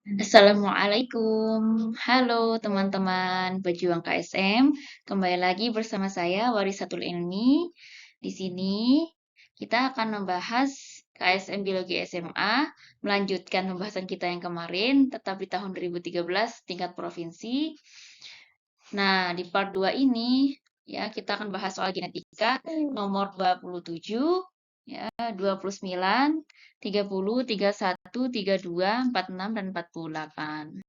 Assalamualaikum. Halo teman-teman pejuang KSM. Kembali lagi bersama saya Warisatul Ilmi. Di sini kita akan membahas KSM Biologi SMA, melanjutkan pembahasan kita yang kemarin, tetap di tahun 2013 tingkat provinsi. Nah, di part 2 ini ya kita akan bahas soal genetika nomor 27 ya, 29, 30, 31, 32, 46 dan 48.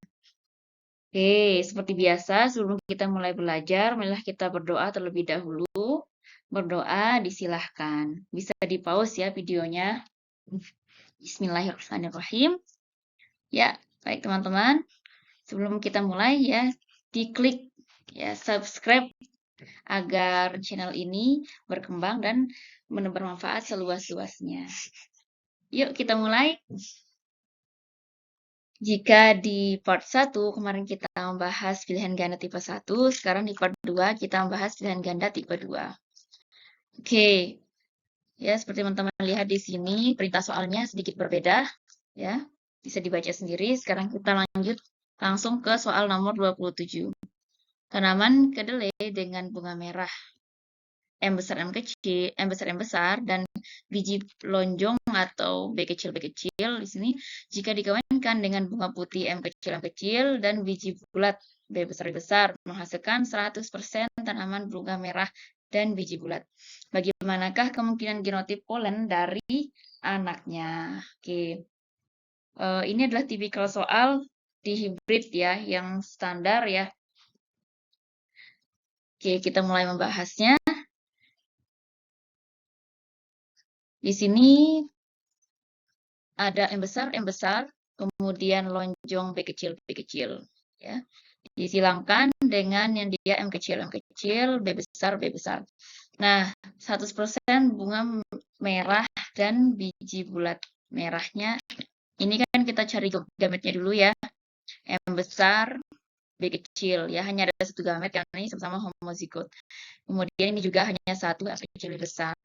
Oke, seperti biasa sebelum kita mulai belajar, marilah kita berdoa terlebih dahulu. Berdoa disilahkan. Bisa di-pause ya videonya. Bismillahirrahmanirrahim. Ya, baik teman-teman. Sebelum kita mulai ya, diklik ya subscribe agar channel ini berkembang dan bermanfaat seluas-luasnya. Yuk kita mulai. Jika di part 1 kemarin kita membahas pilihan ganda tipe 1, sekarang di part 2 kita membahas pilihan ganda tipe 2. Oke. Ya, seperti teman-teman lihat di sini perintah soalnya sedikit berbeda ya. Bisa dibaca sendiri. Sekarang kita lanjut langsung ke soal nomor 27. Tanaman kedelai dengan bunga merah M besar M kecil, M besar dan biji lonjong atau B kecil di sini jika dikawinkan dengan bunga putih M kecil dan biji bulat B besar menghasilkan 100% tanaman bunga merah dan biji bulat. Bagaimanakah kemungkinan genotip polen dari anaknya? Oke. Ini adalah tipikal soal di hibrid ya, yang standar ya. Oke, kita mulai membahasnya. Di sini ada M besar, kemudian lonjong B kecil, ya. Disilangkan dengan yang dia M kecil, B besar. Nah, 100% bunga merah dan biji bulat merahnya. Ini kan kita cari gametnya dulu ya. M besar, B kecil, ya. Hanya ada satu gamet karena ini sama-sama homozigot. Kemudian ini juga hanya satu M kecil, B besar.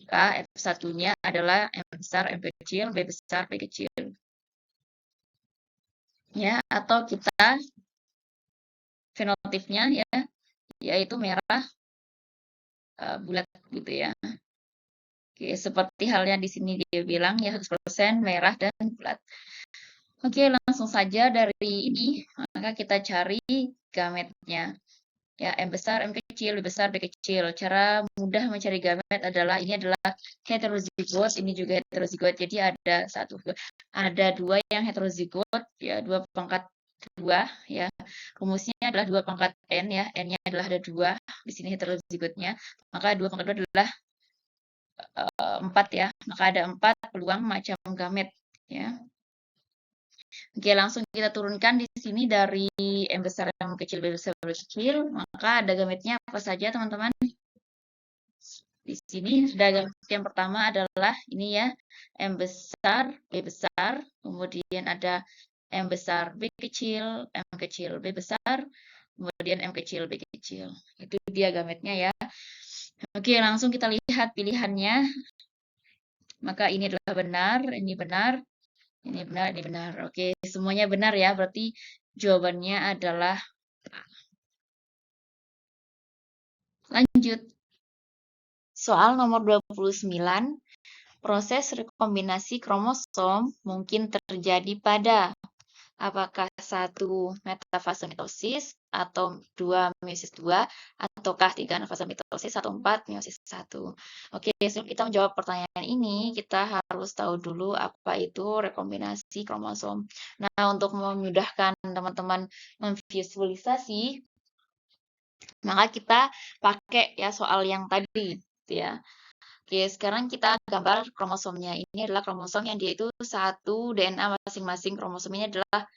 Maka F1-nya adalah M besar, M kecil, B besar, B kecil. Ya, atau kita fenotipnya ya, yaitu merah bulat gitu ya. Oke, seperti halnya di sini dia bilang ya 100% merah dan bulat. Oke, langsung saja dari ini, maka kita cari gametnya. Ya, M besar, M kecil, B besar, B kecil. Cara mudah mencari gamet adalah, ini adalah heterozigot, ini juga heterozigot. Jadi ada dua yang heterozigot, ya, 2/2, ya. Rumusnya adalah 2/n, ya. N-nya adalah ada 2, di sini heterozigotnya. Maka 2/2 adalah 4, ya. Maka ada 4 peluang macam gamet, ya. Oke, langsung kita turunkan di sini dari M besar, M kecil, B besar, B kecil. Maka ada gametnya apa saja, teman-teman? Di sini ada gamet yang pertama adalah ini ya, M besar, B besar. Kemudian ada M besar, B kecil, M kecil, B besar. Kemudian M kecil, B kecil. Itu dia gametnya ya. Oke, langsung kita lihat pilihannya. Maka ini adalah benar, ini benar. Ini benar, ini benar. Oke, semuanya benar ya. Berarti jawabannya adalah A. Lanjut. Soal nomor 29. Proses rekombinasi kromosom mungkin terjadi pada apakah 1 metafase mitosis atau 2 meiosis 2 ataukah 3 anafase mitosis atau 4 meiosis 1. Oke, sebelum kita menjawab pertanyaan ini, kita harus tahu dulu apa itu rekombinasi kromosom. Nah, untuk memudahkan teman-teman memvisualisasi, maka kita pakai ya soal yang tadi, gitu ya. Oke, sekarang kita gambar kromosomnya. Ini adalah kromosom yang dia itu satu DNA masing-masing kromosom ini adalah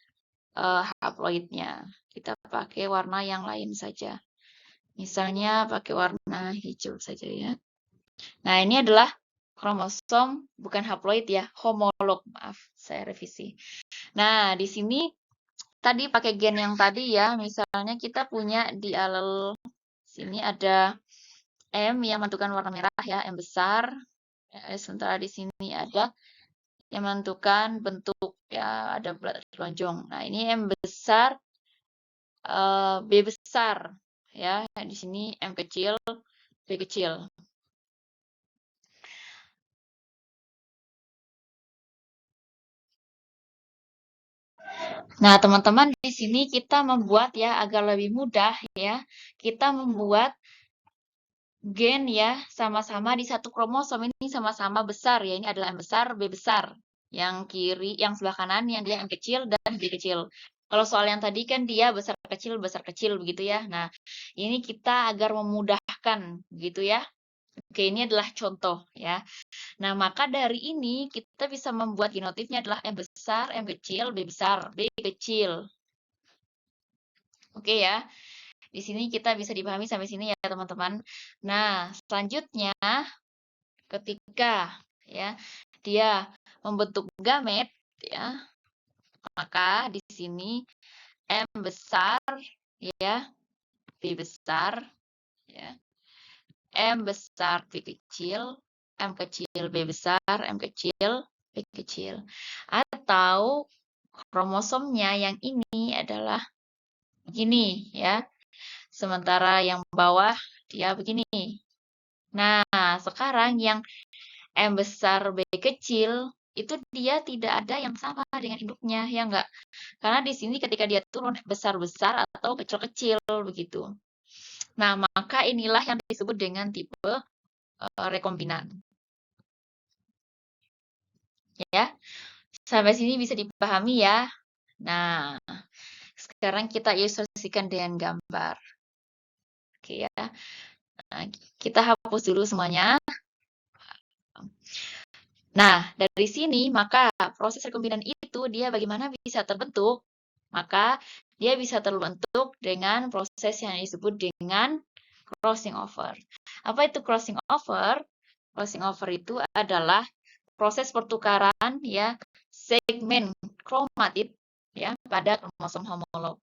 haploidnya. Kita pakai warna yang lain saja. Misalnya pakai warna hijau saja ya. Nah, ini adalah kromosom, bukan haploid ya, homolog. Maaf, saya revisi. Nah, di sini tadi pakai gen yang tadi ya. Misalnya kita punya di alel sini ada M yang menentukan warna merah ya, M besar. Sementara di sini ada yang menentukan bentuk ya, ada bulat, lonjong. Nah, ini M besar, B besar, ya. Di sini M kecil, B kecil. Nah, teman-teman, di sini kita membuat ya agar lebih mudah ya. Kita membuat gen ya sama-sama di satu kromosom ini sama-sama besar ya. Ini adalah M besar, B besar. Yang kiri, yang sebelah kanan yang dia M kecil dan B kecil. Kalau soal yang tadi kan dia besar kecil begitu ya. Nah, ini kita agar memudahkan gitu ya. Oke, ini adalah contoh ya. Nah, maka dari ini kita bisa membuat genotipnya adalah M besar, M kecil, B besar, B kecil. Oke ya. Di sini kita bisa dipahami sampai sini ya, teman-teman. Nah, selanjutnya ketika ya dia membentuk gamet ya, maka di sini M besar ya, B besar ya. M besar, B kecil, M kecil, B besar, M kecil, B kecil. Atau kromosomnya yang ini adalah begini ya. Sementara yang bawah dia begini. Nah, sekarang yang M besar B kecil itu dia tidak ada yang sama dengan induknya, ya enggak? Karena di sini ketika dia turun besar-besar atau kecil-kecil begitu. Nah, maka inilah yang disebut dengan tipe rekombinan. Ya. Sampai sini bisa dipahami ya. Nah, sekarang kita ilustrasikan dengan gambar. Oke ya. Nah, kita hapus dulu semuanya. Nah, dari sini maka proses rekombinan itu dia bagaimana bisa terbentuk? Maka dia bisa terbentuk dengan proses yang disebut dengan crossing over. Apa itu crossing over? Crossing over itu adalah proses pertukaran ya segmen kromatid ya pada kromosom homolog.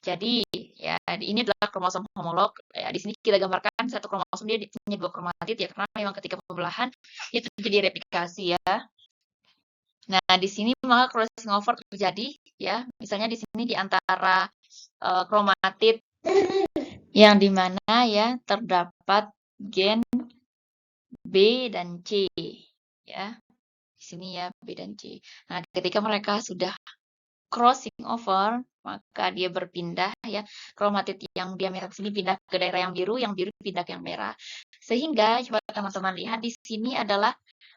Jadi ya ini adalah kromosom homolog. Ya, di sini kita gambarkan satu kromosom dia punya dua kromatid ya karena memang ketika pembelahan itu terjadi replikasi ya. Nah, di sini maka crossing over terjadi ya. Misalnya di sini di antara kromatid yang dimana ya terdapat gen B dan C ya. Di sini ya B dan C. Nah, ketika mereka sudah crossing over, maka dia berpindah ya, kromatid yang dia merah sini pindah ke daerah yang biru pindah ke yang merah. Sehingga coba teman-teman lihat di sini adalah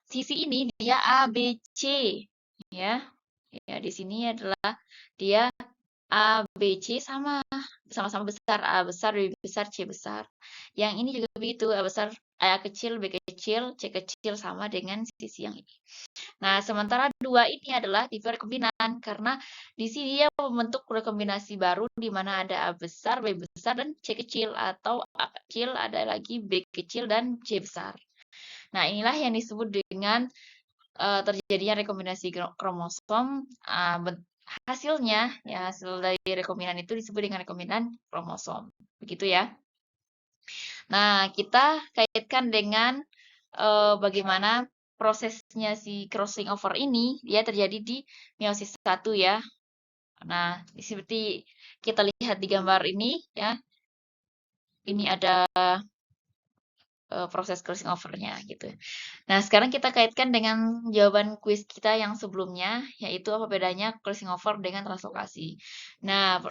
sisi ini dia A, B, C ya. Ya, di sini adalah dia A, B, C sama-sama besar, A besar, B besar, C besar. Yang ini juga begitu, A besar, A kecil, B kecil, C kecil sama dengan sisi yang ini. Nah, sementara dua ini adalah tipe rekombinan karena di sini dia membentuk rekombinasi baru di mana ada A besar, B besar, dan C kecil atau A kecil, ada lagi B kecil dan C besar. Nah, inilah yang disebut dengan terjadinya rekombinasi kromosom. Hasilnya, ya hasil dari rekombinan itu disebut dengan rekombinan kromosom. Begitu ya. Nah, kita kaitkan dengan bagaimana prosesnya si crossing over ini dia terjadi di meiosis 1 ya. Nah, seperti kita lihat di gambar ini ya. Ini ada proses crossing over-nya gitu. Nah, sekarang kita kaitkan dengan jawaban kuis kita yang sebelumnya, yaitu apa bedanya crossing over dengan translokasi. Nah,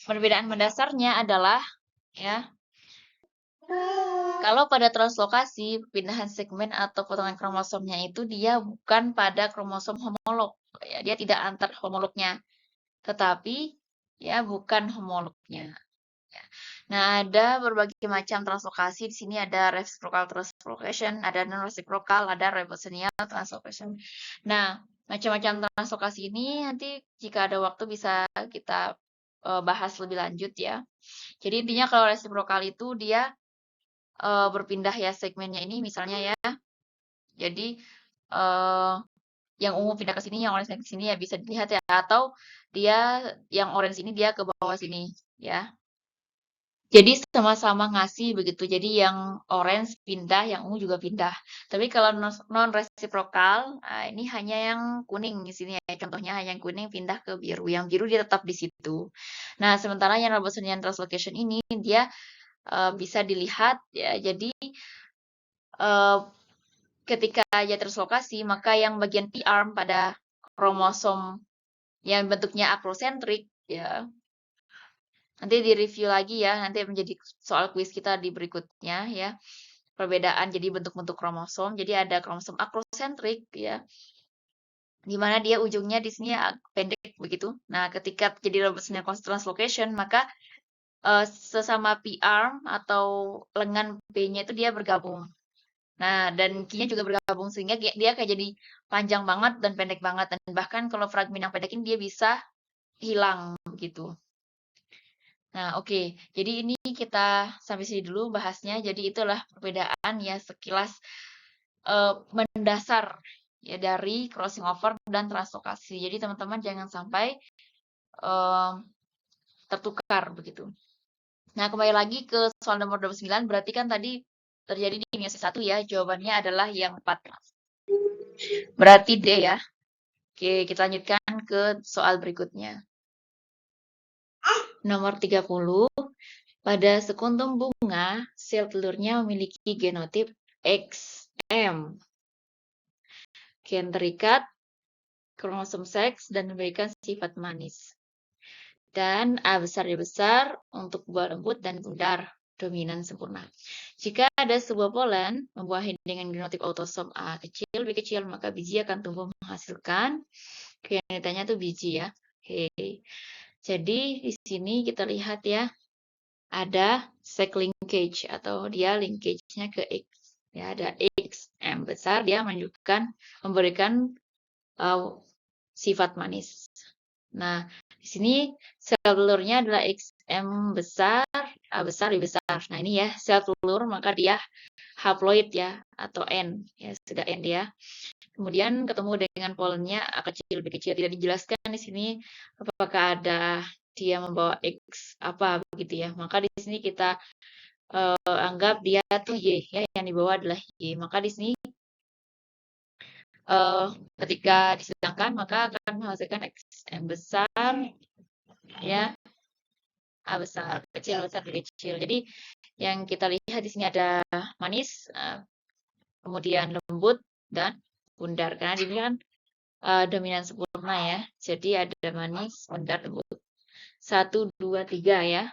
perbedaan mendasarnya adalah ya kalau pada translokasi, pindahan segmen atau potongan kromosomnya itu dia bukan pada kromosom homolog. Ya, dia tidak antar homolognya. Tetapi ya bukan homolognya. Ya. Nah, ada berbagai macam translokasi. Di sini ada reciprocal translocation, ada non-reciprocal, ada ribosomial translocation. Nah, macam-macam translokasi ini nanti jika ada waktu bisa kita bahas lebih lanjut ya. Jadi intinya kalau reciprocal itu dia berpindah ya segmennya ini misalnya ya. Jadi yang ungu pindah ke sini, yang orange ke sini ya bisa dilihat ya. Atau dia yang orange ini dia ke bawah sini ya. Jadi sama-sama ngasih begitu. Jadi yang orange pindah, yang ungu juga pindah. Tapi kalau non resiprokal, ini hanya yang kuning di sini ya. Contohnya hanya yang kuning pindah ke biru. Yang biru dia tetap di situ. Nah, sementara yang Robertsonian translocation ini dia bisa dilihat ya. Jadi ketika dia translokasi, maka yang bagian P-arm pada kromosom yang bentuknya akrosentrik ya. Nanti di-review lagi ya, nanti menjadi soal kuis kita di berikutnya ya. Perbedaan jadi bentuk-bentuk kromosom. Jadi ada kromosom akrosentrik ya, di mana dia ujungnya di sini pendek begitu. Nah, ketika jadi Robertsonian translocation, maka sesama P-arm atau lengan P-nya itu dia bergabung. Nah, dan Q-nya juga bergabung sehingga dia kayak jadi panjang banget dan pendek banget, dan bahkan kalau fragmen yang pendek ini dia bisa hilang begitu. Nah, oke. Jadi ini kita sampai sini dulu bahasnya. Jadi itulah perbedaan ya sekilas mendasar ya dari crossing over dan translokasi. Jadi teman-teman jangan sampai tertukar begitu. Nah, kembali lagi ke soal nomor 29, berarti kan tadi terjadi di meiosis 1 ya. Jawabannya adalah yang 4. Berarti D ya. Oke, kita lanjutkan ke soal berikutnya. Nomor 30. Pada sekuntum bunga, sel telurnya memiliki genotip XM. Gen terikat, kromosom seks, dan memberikan sifat manis. Dan A besar D besar untuk buah lembut dan bundar, dominan sempurna. Jika ada sebuah polen membuahi dengan genotip autosom A kecil, B kecil, maka biji akan tumbuh menghasilkan, genetanya tuh biji ya. Oke. Jadi di sini kita lihat ya, ada sex linkage atau dia linkage-nya ke X. Ya, ada XM besar, dia menunjukkan memberikan sifat manis. Nah, di sini sel telurnya adalah XM besar, A besar, B besar. Nah, ini ya sel telur, maka dia haploid ya, atau N. Ya, sudah N dia. Kemudian ketemu dengan polennya A kecil, B kecil. Tidak dijelaskan di sini apakah ada dia membawa X apa begitu ya. Maka di sini kita anggap dia tuh Y ya, yang dibawa adalah Y. Maka di sini ketika disedangkan maka akan menghasilkan XM besar ya, A besar, kecil, besar, kecil. Jadi yang kita lihat di sini ada manis, kemudian lembut dan bundar. Karena ini kan dominan sempurna ya. Jadi ada manis, bundar, lembut. 1, 2, 3 ya.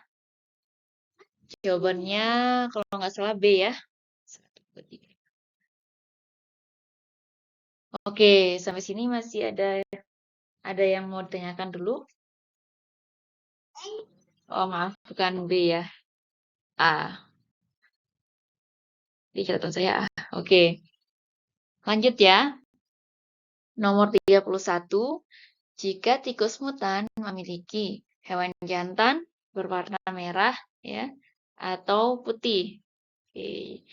Jawabannya kalau nggak salah B ya. 1, 2, 3. Oke, sampai sini masih ada yang mau ditanyakan dulu? Oh maaf, bukan B ya. A. Di catatan saya A. Oke. Lanjut ya. Nomor 31. Jika tikus mutan memiliki hewan jantan berwarna merah ya atau putih. Oke.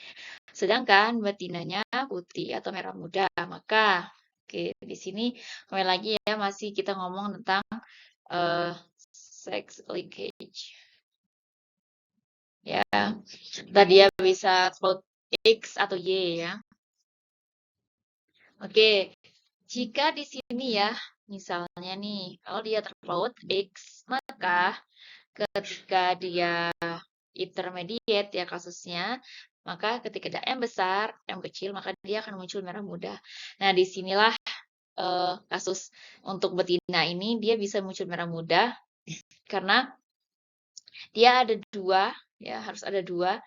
Sedangkan betinanya putih atau merah muda, maka oke, di sini kembali lagi ya masih kita ngomong tentang sex linkage. Ya, tadi dia bisa vote X atau Y ya. Oke, jika di sini ya, misalnya nih, kalau dia terpaut X, maka ketika dia intermediate ya kasusnya, maka ketika ada M besar, M kecil, maka dia akan muncul merah muda. Nah, disinilah kasus untuk betina ini, dia bisa muncul merah muda, karena dia ada dua, ya harus ada dua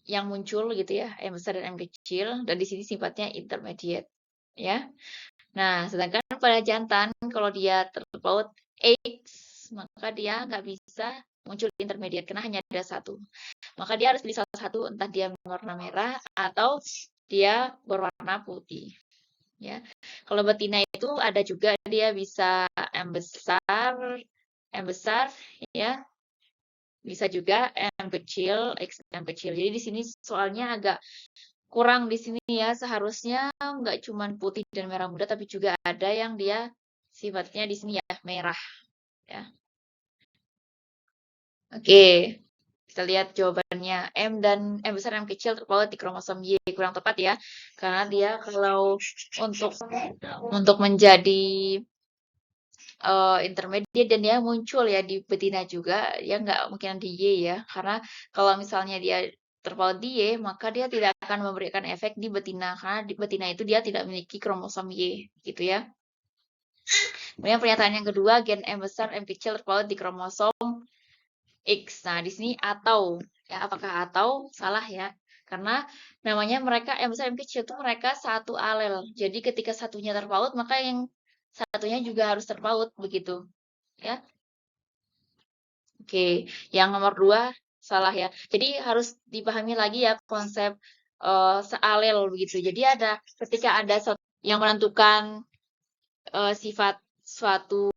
yang muncul gitu ya, M besar dan M kecil, dan di sini sifatnya intermediate, ya. Nah, sedangkan pada jantan, kalau dia terpaut X, maka dia nggak bisa muncul intermediate, karena hanya ada satu. Maka dia harus pilih salah satu, entah dia berwarna merah atau dia berwarna putih. Ya, kalau betina itu ada juga dia bisa M besar, ya, bisa juga M kecil, XM kecil. Jadi di sini soalnya agak kurang di sini ya. Seharusnya nggak cuma putih dan merah muda, tapi juga ada yang dia sifatnya di sini ya merah. Ya. Oke. Kita lihat jawabannya. M besar dan M kecil terpaut di kromosom Y. Kurang tepat ya. Karena dia kalau untuk menjadi intermediate dan dia muncul ya di betina juga, ya nggak mungkin di Y ya. Karena kalau misalnya dia terpaut di Y, maka dia tidak akan memberikan efek di betina. Karena di betina itu dia tidak memiliki kromosom Y, gitu ya. Kemudian pernyataan yang kedua, gen M besar, M kecil terpaut di kromosom X. Nah, di sini atau ya, apakah atau salah ya? Karena namanya mereka M besar M kecil itu mereka satu alel. Jadi ketika satunya terpaut, maka yang satunya juga harus terpaut begitu. Ya. Oke, yang nomor 2 salah ya. Jadi harus dipahami lagi ya konsep sealel begitu. Jadi ada ketika ada yang menentukan sifat suatu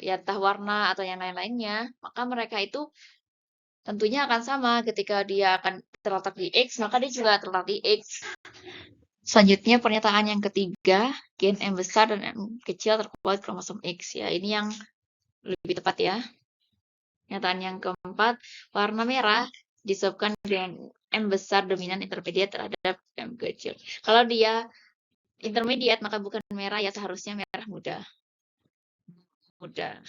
ya entah warna atau yang lain-lainnya, maka mereka itu tentunya akan sama ketika dia akan terletak di X, maka dia juga terletak di X. Selanjutnya pernyataan yang ketiga, gen M besar dan M kecil terpaut kromosom X ya. Ini yang lebih tepat ya. Pernyataan yang keempat, warna merah disebabkan gen M besar dominan intermediate terhadap M kecil. Kalau dia intermediate maka bukan merah ya, seharusnya merah muda.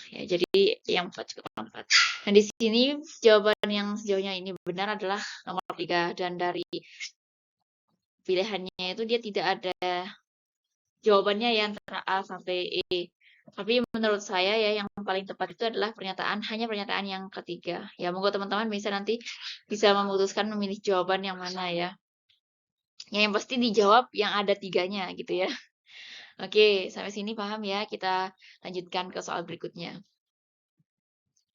Ya, jadi yang 4 cukup 4. Nah, di sini jawaban yang sejauhnya ini benar adalah nomor 3 dan dari pilihannya itu dia tidak ada jawabannya ya antara A sampai E. Tapi menurut saya ya yang paling tepat itu adalah hanya pernyataan yang ketiga. Ya, monggo teman-teman nanti bisa memutuskan memilih jawaban yang mana ya. Yang pasti dijawab yang ada 3-nya gitu ya. Oke, sampai sini paham ya? Kita lanjutkan ke soal berikutnya.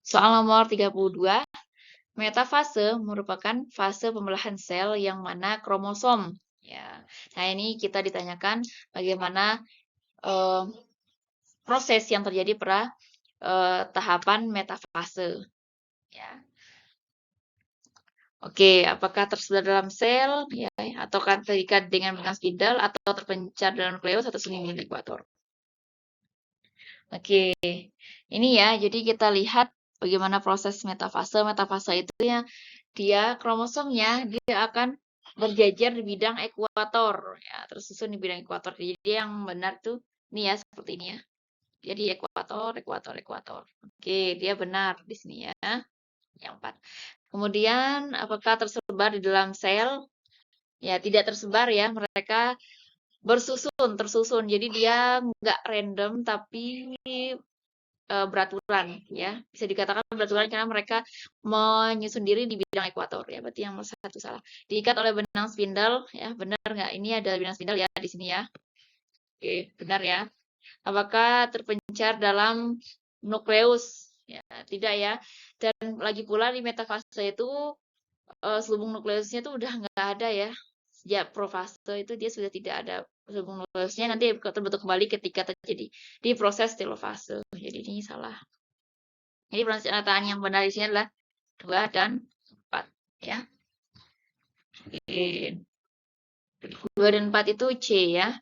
Soal nomor 32. Metafase merupakan fase pembelahan sel yang mana kromosom. Ya, nah ini kita ditanyakan bagaimana proses yang terjadi pada tahapan metafase. Ya. Oke, apakah tersebar dalam sel, ya, atau terikat dengan benang spindle, atau terpencar dalam nukleus atau sembunyi di ekuator? Oke, ini ya, jadi kita lihat bagaimana proses metafase. Metafase itu ya, dia kromosomnya dia akan berjajar di bidang ekuator, ya, tersusun di bidang ekuator. Jadi yang benar tuh ini ya, seperti ini ya. Jadi ekuator, ekuator, ekuator. Oke, dia benar di sini ya. Yang 4. Kemudian apakah tersebar di dalam sel? Ya, tidak tersebar ya. Mereka tersusun. Jadi dia nggak random tapi beraturan ya. Bisa dikatakan beraturan karena mereka menyusun diri di bidang ekuator ya. Berarti yang nomor 1 salah. Diikat oleh benang spindle ya. Benar nggak? Ini ada benang spindle ya di sini ya. Oke, benar ya. Apakah terpencar dalam nukleus? Ya, tidak ya. Dan lagi pula di metafase itu selubung nukleusnya itu udah nggak ada ya. Sejak profase itu dia sudah tidak ada selubung nukleusnya, nanti terbentuk kembali ketika terjadi di proses telofase. Jadi ini salah. Jadi pernyataan yang benar di sini adalah 2 dan 4 ya. Oke. 2 dan 4 itu C ya.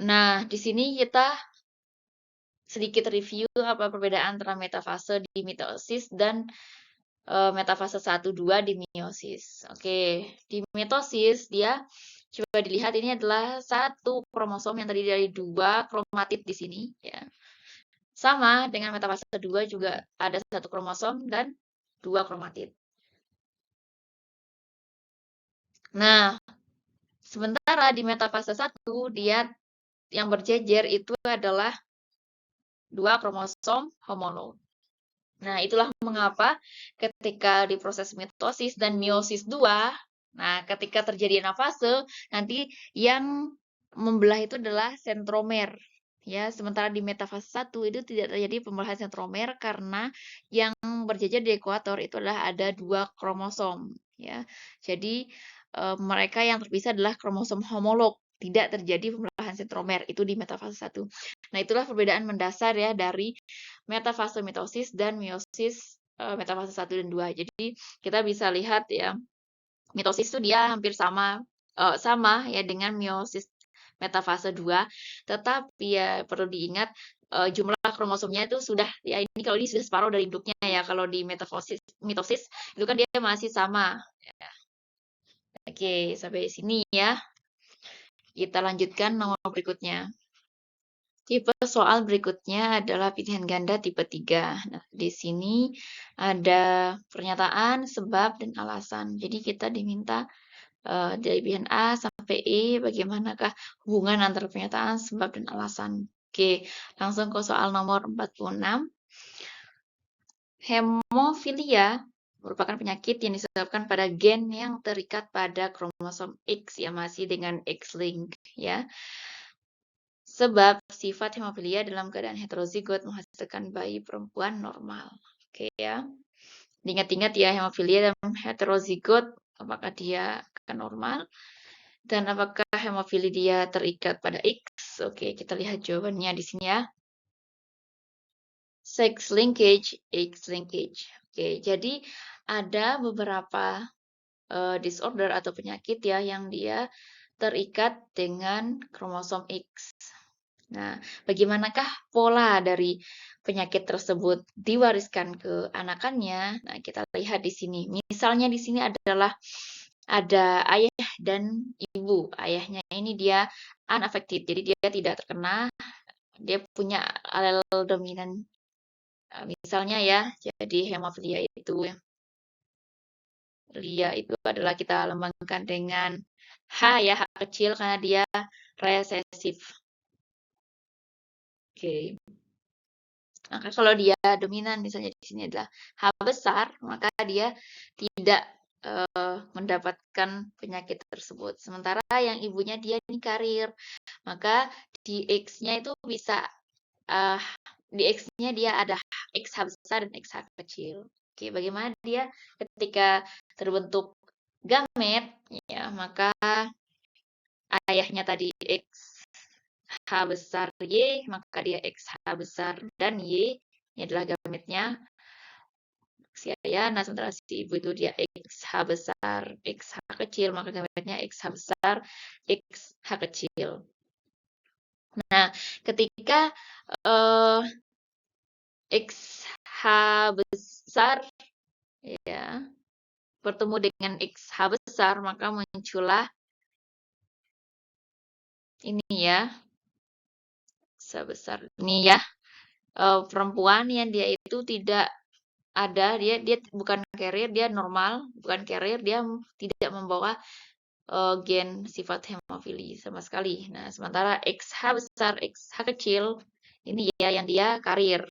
Nah, di sini kita sedikit review apa perbedaan antara metafase di mitosis dan metafase 1-2 di meiosis. Oke, di mitosis dia coba dilihat ini adalah satu kromosom yang terdiri dari 2 kromatid di sini ya. Sama dengan metafase 2 juga ada 1 kromosom dan 2 kromatid. Nah, sementara di metafase 1 dia yang berjejer itu adalah 2 kromosom homolog. Nah, itulah mengapa ketika di proses mitosis dan meiosis 2, nah ketika terjadi anafase, nanti yang membelah itu adalah sentromer. Ya, sementara di metafase 1 itu tidak terjadi pembelahan sentromer karena yang berjejer di ekuator itu adalah ada 2 kromosom. Ya, jadi mereka yang terpisah adalah kromosom homolog. Tidak terjadi pembelahan sentromer, itu di metafase 1. Nah, itulah perbedaan mendasar ya dari metafase mitosis dan meiosis metafase 1 dan 2. Jadi kita bisa lihat ya, mitosis itu dia hampir sama ya dengan meiosis. metafase 2, tetapi ya perlu diingat jumlah kromosomnya itu sudah ya ini kalau ini sudah separuh dari induknya ya. Kalau di mitosis itu kan dia masih sama. Ya. Oke, sampai sini ya. Kita lanjutkan nomor berikutnya. Tipe soal berikutnya adalah pilihan ganda tipe 3. Nah, di sini ada pernyataan, sebab, dan alasan. Jadi kita diminta dari pilihan A sampai E, bagaimanakah hubungan antara pernyataan, sebab, dan alasan. Oke, langsung ke soal nomor 46. Hemofilia merupakan penyakit yang disebabkan pada gen yang terikat pada kromosom X yang masih dengan X-link ya. Sebab sifat hemofilia dalam keadaan heterozigot menghasilkan bayi perempuan normal. Oke ya. Ingat-ingat ya hemofilia dalam heterozigot apakah dia akan normal dan apakah hemofilia dia terikat pada X? Oke, kita lihat jawabannya di sini ya. Sex linkage, X linkage. Oke, jadi ada beberapa disorder atau penyakit ya yang dia terikat dengan kromosom X. Nah, bagaimanakah pola dari penyakit tersebut diwariskan ke anakannya? Nah, kita lihat di sini. Misalnya di sini adalah ada ayah dan ibu. Ayahnya ini dia unaffected, jadi dia tidak terkena, dia punya alel dominan. Misalnya ya, jadi hemofilia itu adalah kita lambangkan dengan H ya, H kecil karena dia resesif. Oke. Maka kalau dia dominan misalnya di sini adalah H besar, maka dia tidak mendapatkan penyakit tersebut. Sementara yang ibunya dia ini karir, maka di X-nya itu bisa di X-nya dia ada XH besar dan XH kecil. Oke, bagaimana dia ketika terbentuk gamet ya, maka ayahnya tadi X H besar Y, maka dia XH besar dan Y, ini adalah gametnya si ayah. Nah, sementara si ibu itu dia XH besar, XH kecil, maka gametnya XH besar, XH kecil. Nah, ketika XH besar ya bertemu dengan XH besar, maka muncullah ini ya, XH besar ini ya, perempuan yang dia itu tidak ada, dia bukan carrier, dia normal, bukan carrier, dia tidak membawa gen sifat hemofili sama sekali. Nah, sementara XH besar, XH kecil, ini ya yang dia karir.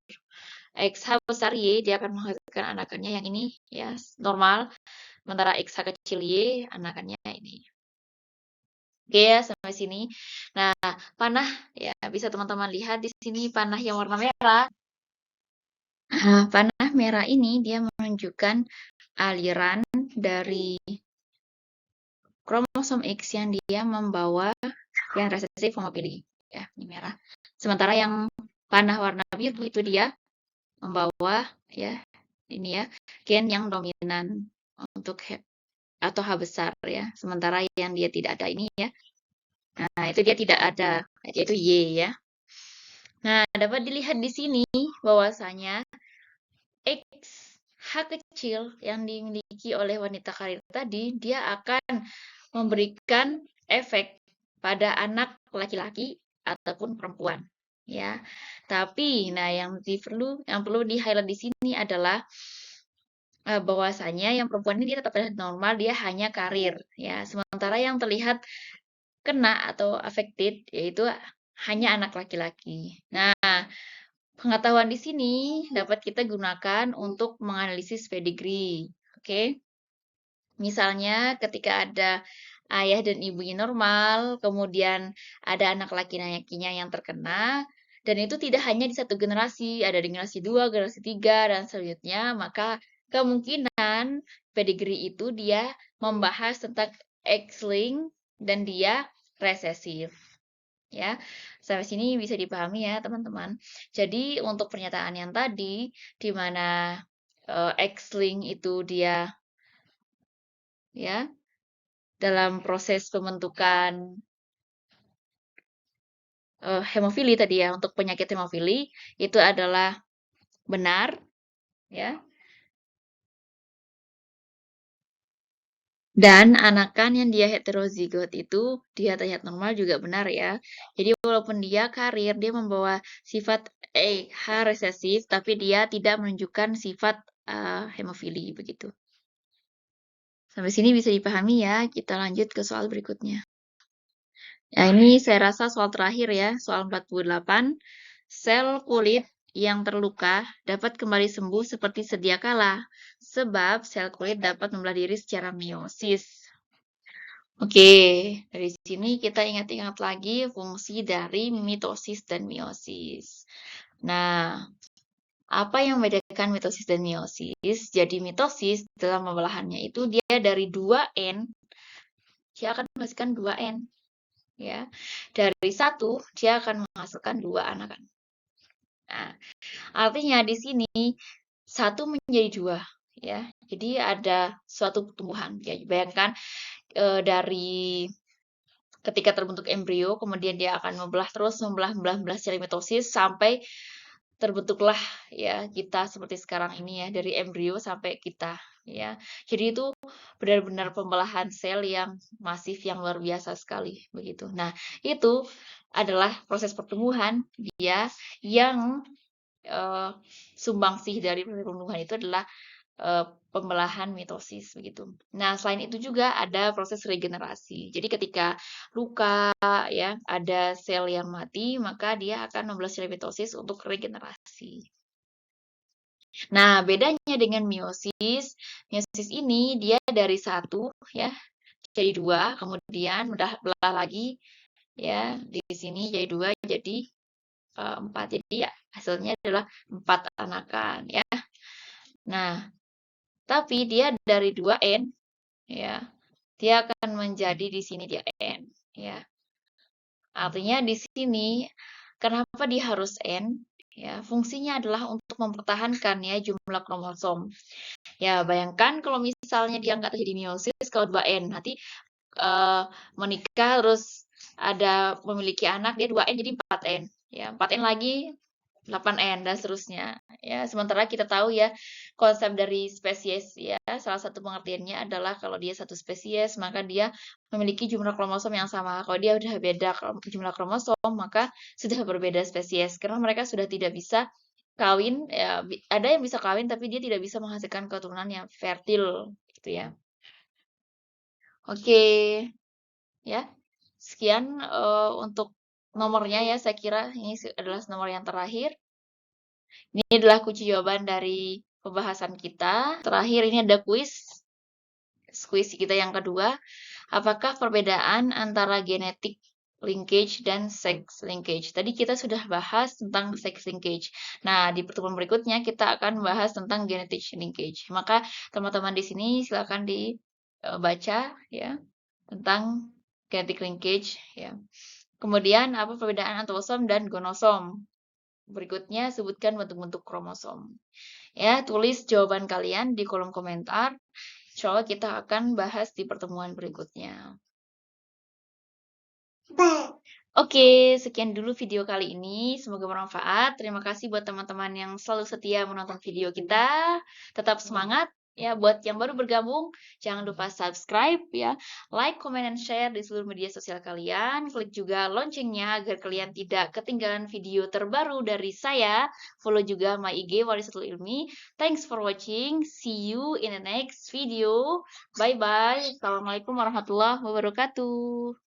XH besar Y, dia akan menghasilkan anakannya yang ini ya, normal. Sementara XH kecil Y, anakannya ini. Oke ya, sampai sini. Nah, panah ya bisa teman-teman lihat di sini panah yang warna merah. Nah, panah merah ini dia menunjukkan aliran dari kromosom X yang dia membawa yang resesif homofili ya, ini merah. Sementara yang panah warna biru itu dia membawa ya ini ya gen yang dominan untuk atau H besar ya. Sementara yang dia tidak ada ini ya. Nah, itu dia tidak ada, yaitu Y ya. Nah, dapat dilihat di sini bahwasanya X H kecil yang dimiliki oleh wanita karir tadi, dia akan memberikan efek pada anak laki-laki ataupun perempuan, ya. Tapi, nah yang perlu di-highlight di sini adalah bahwasanya yang perempuan ini dia tetap normal, dia hanya karir, ya. Sementara yang terlihat kena atau affected yaitu hanya anak laki-laki. Nah, pengetahuan di sini dapat kita gunakan untuk menganalisis pedigree. Oke. Misalnya ketika ada ayah dan ibunya normal, kemudian ada anak laki-lakinya yang terkena, dan itu tidak hanya di satu generasi, ada di generasi 2, generasi 3, dan selanjutnya, maka kemungkinan pedigree itu dia membahas tentang X-link dan dia resesif. Ya, sampai sini bisa dipahami ya teman-teman. Jadi untuk pernyataan yang tadi, di mana X-link itu dia ya dalam proses pembentukan hemofili tadi ya, untuk penyakit hemofili itu adalah benar ya. Dan anakan yang dia heterozigot itu dia terlihat normal juga benar ya. Jadi walaupun dia karir, dia membawa sifat H resesif, tapi dia tidak menunjukkan sifat hemofili begitu. Sampai sini bisa dipahami ya. Kita lanjut ke soal berikutnya. Nah, ini saya rasa soal terakhir ya, soal 48. Sel kulit yang terluka dapat kembali sembuh seperti sedia kala, sebab sel kulit dapat membelah diri secara meiosis. Oke, dari sini kita ingat-ingat lagi fungsi dari mitosis dan meiosis. Nah, apa yang membedakan mitosis dan meiosis? Jadi mitosis dalam pembelahannya itu dia dari 2N, dia akan menghasilkan 2N. Ya, dari 1 dia akan menghasilkan 2 anakan. Nah, artinya di sini 1 menjadi 2 ya. Jadi ada suatu pertumbuhan. Ya, bayangkan dari ketika terbentuk embrio, kemudian dia akan membelah terus, membelah secara mitosis sampai terbentuklah ya kita seperti sekarang ini ya, dari embrio sampai kita ya. Jadi itu benar-benar pembelahan sel yang masif yang luar biasa sekali begitu. Nah, itu adalah proses pertumbuhan dia yang sumbangsih dari proses pertumbuhan itu adalah pembelahan mitosis begitu. Nah, selain itu juga ada proses regenerasi. Jadi ketika luka ya, ada sel yang mati, maka dia akan membelah secara mitosis untuk regenerasi. Nah, bedanya dengan meiosis, meiosis ini dia dari 1 ya, jadi 2, kemudian belah lagi ya, di sini jadi 2, jadi 4. Jadi ya hasilnya adalah 4 anakan ya. Nah, tapi dia dari 2N ya, dia akan menjadi di sini dia N ya. Artinya di sini kenapa dia harus N? Ya, fungsinya adalah untuk mempertahankan ya jumlah kromosom. Ya, bayangkan kalau misalnya dia nggak terjadi meiosis kalau 2N, nanti menikah terus ada memiliki anak dia 2N jadi 4N. Ya, 4N lagi 8N dan seterusnya. Ya, sementara kita tahu ya konsep dari spesies ya, salah satu pengertiannya adalah kalau dia satu spesies maka dia memiliki jumlah kromosom yang sama. Kalau dia udah beda jumlah kromosom maka sudah berbeda spesies karena mereka sudah tidak bisa kawin ya, ada yang bisa kawin tapi dia tidak bisa menghasilkan keturunan yang fertil gitu ya. Oke, ya. Sekian untuk nomornya ya, saya kira ini adalah nomor yang terakhir. Ini adalah kunci jawaban dari pembahasan kita. Terakhir ini ada kuis kita yang kedua. Apakah perbedaan antara genetic linkage dan sex linkage? Tadi kita sudah bahas tentang sex linkage. Nah, di pertemuan berikutnya kita akan membahas tentang genetic linkage. Maka teman-teman di sini silakan dibaca ya tentang genetic linkage ya. Kemudian apa perbedaan antrosom dan gonosom? Berikutnya sebutkan bentuk-bentuk kromosom. Ya, tulis jawaban kalian di kolom komentar. Insya Allah kita akan bahas di pertemuan berikutnya. Oke, sekian dulu video kali ini. Semoga bermanfaat. Terima kasih buat teman-teman yang selalu setia menonton video kita. Tetap semangat. Ya, buat yang baru bergabung, jangan lupa subscribe ya, like, comment, dan share di seluruh media sosial kalian. Klik juga loncengnya agar kalian tidak ketinggalan video terbaru dari saya. Follow juga my IG Warisatul Ilmi. Thanks for watching. See you in the next video. Bye-bye. Assalamualaikum warahmatullahi wabarakatuh.